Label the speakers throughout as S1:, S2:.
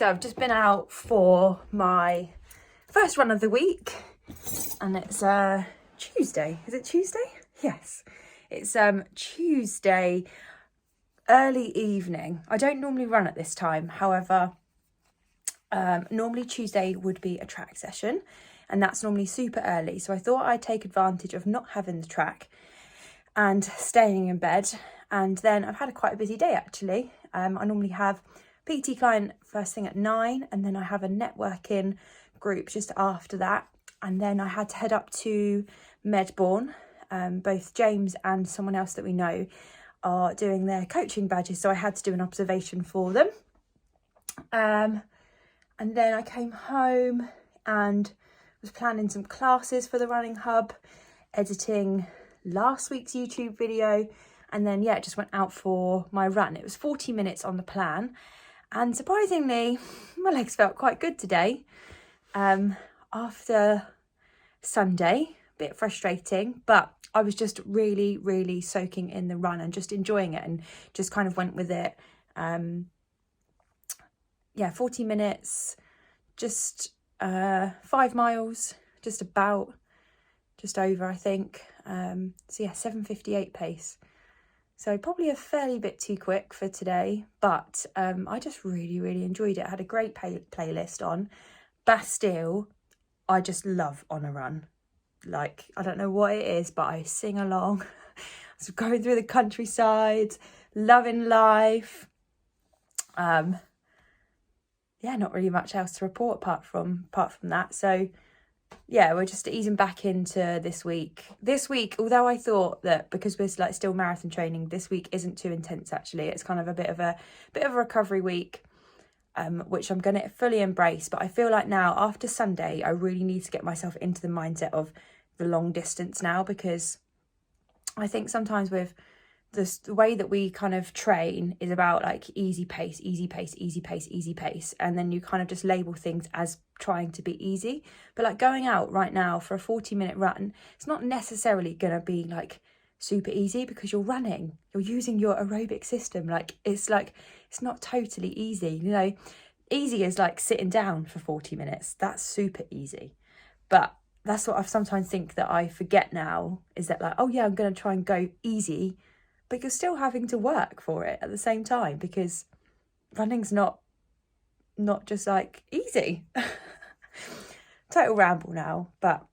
S1: So I've just been out for my first run of the week, and it's Tuesday. Is it Tuesday? Yes, it's Tuesday early evening. I don't normally run at this time, however, normally Tuesday would be a track session, and that's normally super early. So I thought I'd take advantage of not having the track and staying in bed. And then I've had quite a busy day actually. I normally have PT client first thing at 9, and then I have a networking group just after that. And then I had to head up to Medbourne. Both James and someone else that we know are doing their coaching badges, so I had to do an observation for them. And then I came home and was planning some classes for the Running Hub, editing last week's YouTube video, and then yeah, just went out for my run. It was 40 minutes on the plan, and surprisingly my legs felt quite good today. After Sunday, a bit frustrating, but I was just really soaking in the run and just enjoying it, and just kind of went with it. 40 minutes, just 5 miles, just over, I think. So yeah, 7:58 pace. So probably a fairly bit too quick for today, but I just really enjoyed it. I had a great playlist on. Bastille, I just love on a run. Like, I don't know what it is, but I sing along. I was going through the countryside, loving life. Yeah, not really much else to report apart from that. So yeah, we're just easing back into this week. This week, although I thought that because we're like still marathon training, this week isn't too intense actually. It's kind of a bit of a recovery week, which I'm going to fully embrace. But I feel like now after Sunday, I really need to get myself into the mindset of the long distance now, because I think sometimes with the way that we kind of train is about like easy pace, and then you kind of just label things as trying to be easy. But like going out right now for a 40-minute run, it's not necessarily going to be like super easy, because you're running, you're using your aerobic system. Like it's not totally easy, you know. Easy is like sitting down for 40 minutes. That's super easy. But that's what I sometimes think that I forget now, is that like, oh yeah, I'm going to try and go easy, but you're still having to work for it at the same time, because running's not just like easy. Total ramble now, but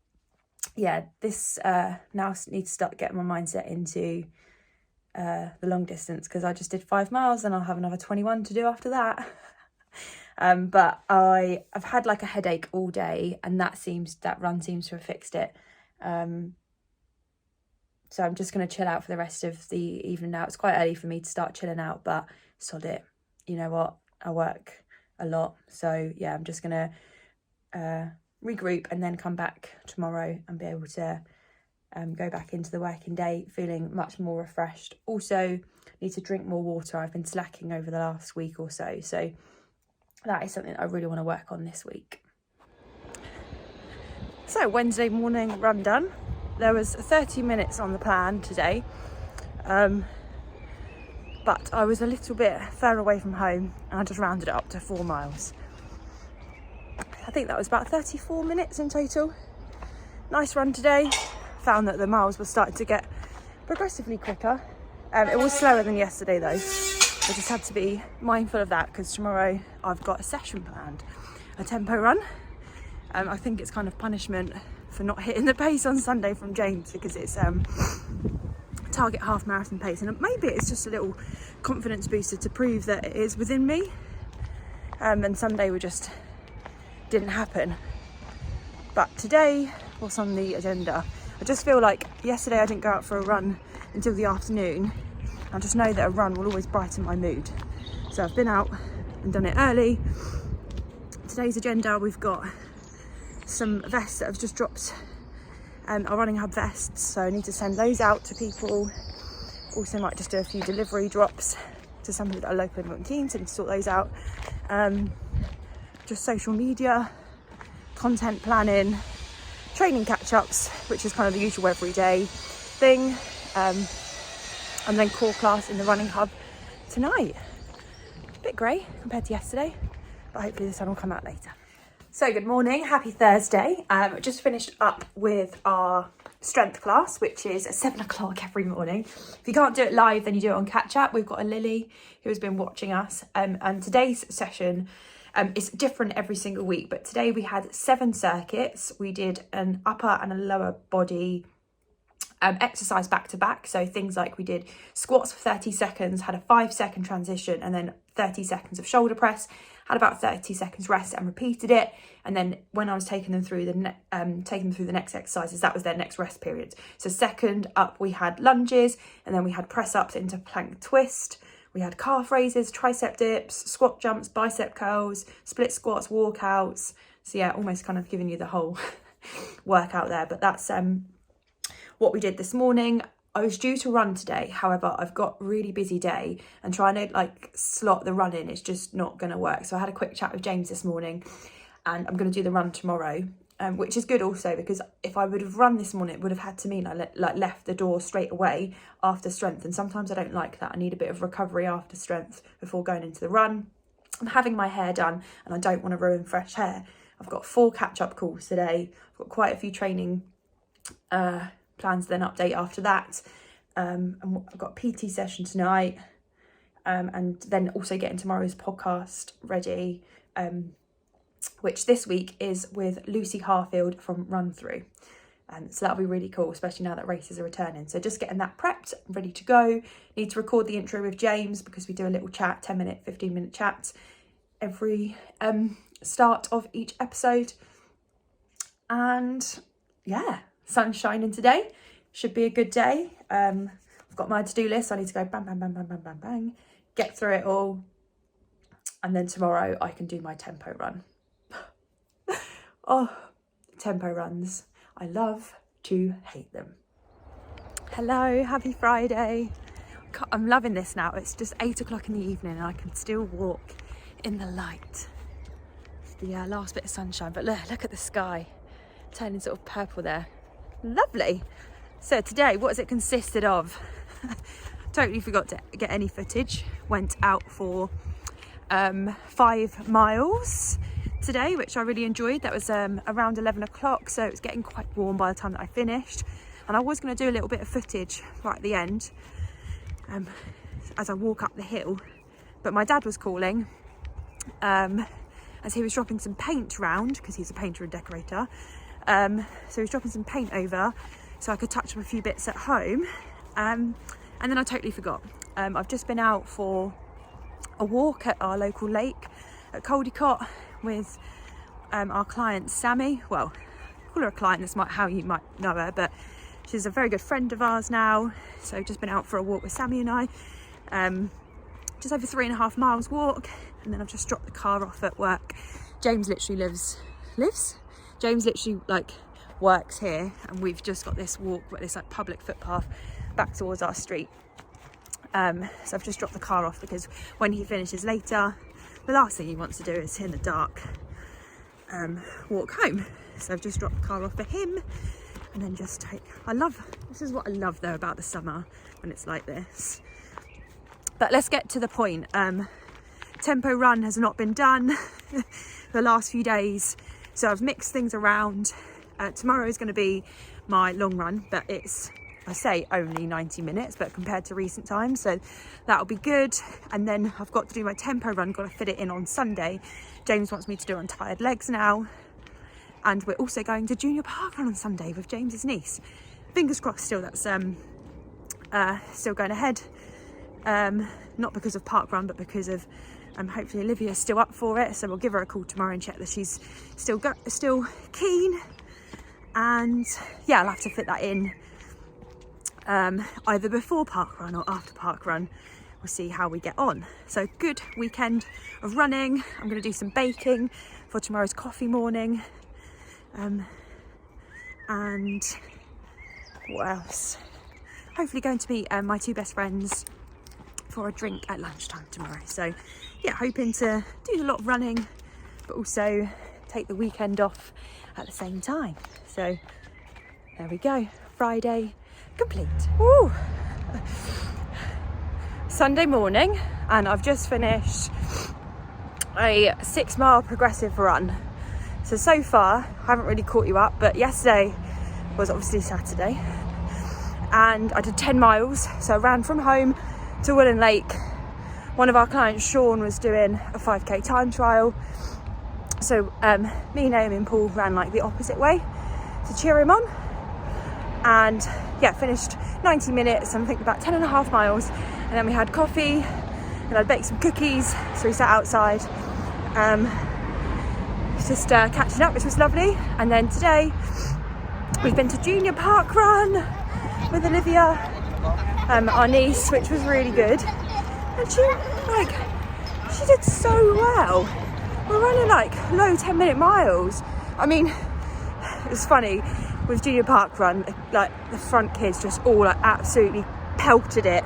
S1: yeah, this now need to start getting my mindset into the long distance, because I just did 5 miles and I'll have another 21 to do after that. But I've had like a headache all day, and that run seems to have fixed it. So I'm just going to chill out for the rest of the evening now. It's quite early for me to start chilling out, but sod it. You know what? I work a lot. So yeah, I'm just going to regroup and then come back tomorrow and be able to go back into the working day feeling much more refreshed. Also need to drink more water. I've been slacking over the last week or so. So that is something I really want to work on this week. So Wednesday morning run done. There was 30 minutes on the plan today, but I was a little bit further away from home, and I just rounded it up to 4 miles. I think that was about 34 minutes in total. Nice run today. Found that the miles were starting to get progressively quicker. It was slower than yesterday though. I just had to be mindful of that, because tomorrow I've got a session planned, a tempo run. I think it's kind of punishment for not hitting the pace on Sunday from James, because it's target half marathon pace, and maybe it's just a little confidence booster to prove that it is within me. And Sunday we just didn't happen. But today, what's on the agenda? I just feel like yesterday I didn't go out for a run until the afternoon. I just know that a run will always brighten my mood. So I've been out and done it early. Today's agenda, we've got some vests that have just dropped, our Running Hub vests, so I need to send those out to people. Also might just do a few delivery drops to some people that are local and keen, so I need to sort those out. Just social media, content planning, training catch-ups, which is kind of the usual everyday thing, and then core class in the Running Hub tonight. A bit grey compared to yesterday, but hopefully the sun will come out later. So good morning, happy Thursday. Just finished up with our strength class, which is at 7 o'clock every morning. If you can't do it live, then you do it on catch up. We've got a Lily who has been watching us, and today's session is different every single week, but today we had 7 circuits. We did an upper and a lower body exercise back to back. So things like we did squats for 30 seconds, had a 5-second transition, and then 30 seconds of shoulder press, had about 30 seconds rest and repeated it. And then when I was taking them through the next exercises, that was their next rest period. So second up, we had lunges, and then we had press ups into plank twist. We had calf raises, tricep dips, squat jumps, bicep curls, split squats, walkouts. So yeah, almost kind of giving you the whole workout there. But that's what we did this morning. I was due to run today, however, I've got a really busy day, and trying to like slot the run in is just not going to work. So I had a quick chat with James this morning, and I'm going to do the run tomorrow, which is good also, because if I would have run this morning, it would have had to mean I left the door straight away after strength, and sometimes I don't like that. I need a bit of recovery after strength before going into the run. I'm having my hair done, and I don't want to ruin fresh hair. I've got 4 catch-up calls today. I've got quite a few training plans to then update after that, and I've got a PT session tonight, and then also getting tomorrow's podcast ready, which this week is with Lucy Harfield from Run Through, so that'll be really cool, especially now that races are returning. So just getting that prepped, ready to go. Need to record the intro with James because we do a little chat, 10-minute 15-minute chat every start of each episode. And yeah, sun's shining today, should be a good day. I've got my to-do list. I need to go bang, bang, bang, bang, bang, bang, bang, get through it all, and then tomorrow I can do my tempo run. Oh, tempo runs, I love to hate them. Hello, happy Friday. I'm loving this now. It's just 8 o'clock in the evening and I can still walk in the light. It's the last bit of sunshine, but look at the sky turning sort of purple there. Lovely. So today, what has it consisted of? Totally forgot to get any footage. Went out for 5 miles today, which I really enjoyed. That was around 11 o'clock, so it was getting quite warm by the time that I finished. And I was going to do a little bit of footage right at the end as I walk up the hill, but my dad was calling as he was dropping some paint round, because he's a painter and decorator. So he was dropping some paint over so I could touch up a few bits at home, and then I totally forgot. I've just been out for a walk at our local lake at Caldicott with our client Sammy. Well, call her a client, that's how you might know her, but she's a very good friend of ours now. So just been out for a walk with Sammy and I, just over 3.5 miles walk, and then I've just dropped the car off at work. James literally James literally like works here, and we've just got this walk, this like public footpath back towards our street. So I've just dropped the car off because when he finishes later, the last thing he wants to do is in the dark walk home. So I've just dropped the car off for him, and then just this is what I love though about the summer when it's like this. But let's get to the point. Tempo run has not been done the last few days, so I've mixed things around. Tomorrow is going to be my long run, but it's, I say only 90 minutes, but compared to recent times, so that'll be good. And then I've got to do my tempo run, got to fit it in on Sunday. James wants me to do it on tired legs now, and we're also going to Junior Park Run on Sunday with James's niece. Fingers crossed still that's still going ahead, not because of park run, but because of hopefully Olivia's still up for it, so we'll give her a call tomorrow and check that she's still keen. And yeah, I'll have to fit that in either before park run or after park run. We'll see how we get on. So good weekend of running. I'm going to do some baking for tomorrow's coffee morning, and what else? Hopefully going to meet my 2 best friends for a drink at lunchtime tomorrow. So yeah, hoping to do a lot of running, but also take the weekend off at the same time. So there we go, Friday complete. Woo! Sunday morning, and I've just finished a 6 mile progressive run. So far I haven't really caught you up, but yesterday was obviously Saturday and I did 10 miles. So I ran from home to Willen Lake. One of our clients, Sean, was doing a 5k time trial, so me, Naomi and Paul ran like the opposite way to cheer him on, and yeah, finished 90 minutes and I think about 10.5 miles, and then we had coffee and I'd baked some cookies, so we sat outside just catching up, which was lovely. And then today we've been to Junior Park Run with Olivia, our niece, which was really good, and she did so well. We're running like low 10-minute miles. I mean, it was funny with Junior Park Run, like the front kids just all like absolutely pelted it,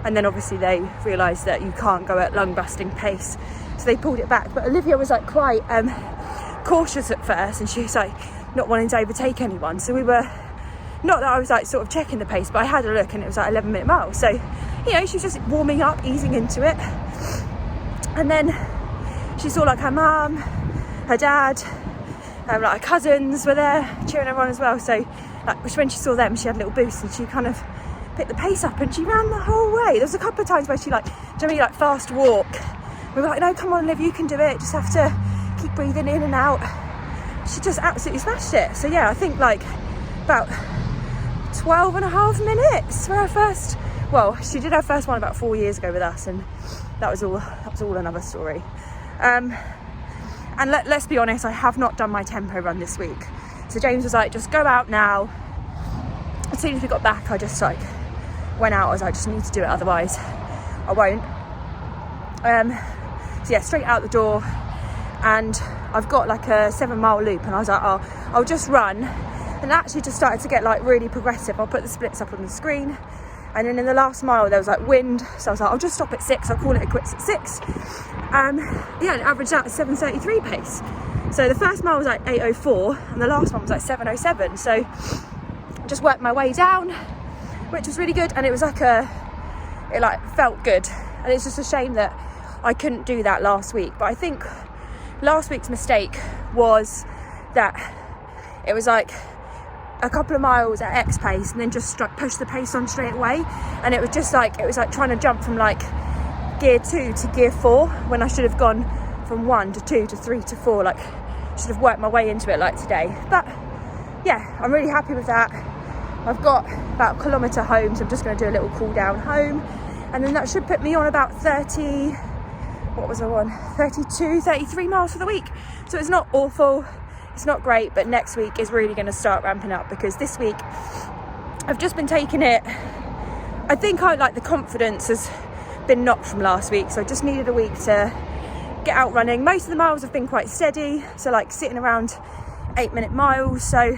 S1: and then obviously they realised that you can't go at lung busting pace, so they pulled it back. But Olivia was like quite cautious at first, and she was like not wanting to overtake anyone, so we were, not that I was like sort of checking the pace, but I had a look and it was like 11-minute miles, so you know, she was just warming up, easing into it. And then she saw like her mum, her dad, like her cousins were there cheering everyone as well, so like when she saw them she had a little boost and she kind of picked the pace up and she ran the whole way. There was a couple of times where she like generally like fast walk. We were like, no, come on Liv, you can do it, just have to keep breathing in and out. She just absolutely smashed it. So yeah, I think like about 12.5 minutes for her first, well, she did her first one about 4 years ago with us, and that was all another story. And let's be honest, I have not done my tempo run this week. So James was like, just go out now. As soon as we got back, I just like went out. I was like, I just need to do it, otherwise I won't. So yeah, straight out the door, and I've got like a 7-mile loop, and I was like, oh, I'll just run. And actually just started to get like really progressive. I'll put the splits up on the screen, and then in the last mile there was like wind, so I was like, I'll just stop at 6, I'll call it a quits at 6. Yeah, it averaged out at 7:33 pace. So the first mile was like 8:04 and the last one was like 7:07. So just worked my way down, which was really good, and it was like it like felt good. And it's just a shame that I couldn't do that last week. But I think last week's mistake was that it was like a couple of miles at X pace and then just push the pace on straight away, and it was just like, it was like trying to jump from like gear 2 to gear 4 when I should have gone from 1 to 2 to 3 to 4, like should have worked my way into it like today. But yeah, I'm really happy with that. I've got about a kilometre home, so I'm just going to do a little cool down home, and then that should put me on about 30, what was I on, 32, 33 miles for the week. So it's not awful, it's not great, but next week is really going to start ramping up, because this week I've just been taking it, I think the confidence has been knocked from last week, so I just needed a week to get out running. Most of the miles have been quite steady, so like sitting around 8-minute miles, so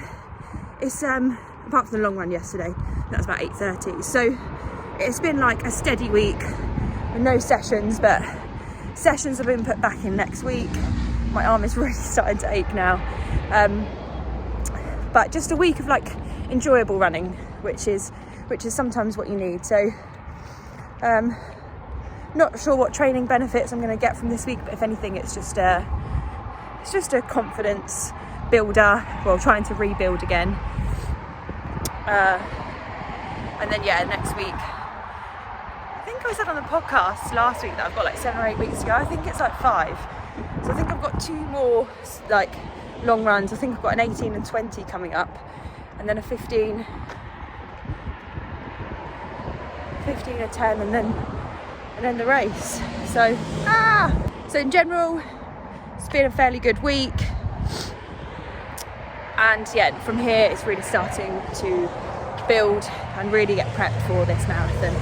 S1: it's apart from the long run yesterday, that was about 8:30, so it's been like a steady week with no sessions, but sessions have been put back in next week. My arm is really starting to ache now, but just a week of like enjoyable running, which is sometimes what you need. So not sure what training benefits I'm going to get from this week, but if anything, it's just a confidence builder, well, trying to rebuild again. And then yeah, next week, I think I said on the podcast last week that I've got like 7 or 8 weeks to go. I think it's like 5, so I think I've got 2 more like long runs. I think I've got an 18 and 20 coming up, and then a 15, a 10, and then the race. So in general, it's been a fairly good week, and yeah, from here it's really starting to build and really get prepped for this marathon.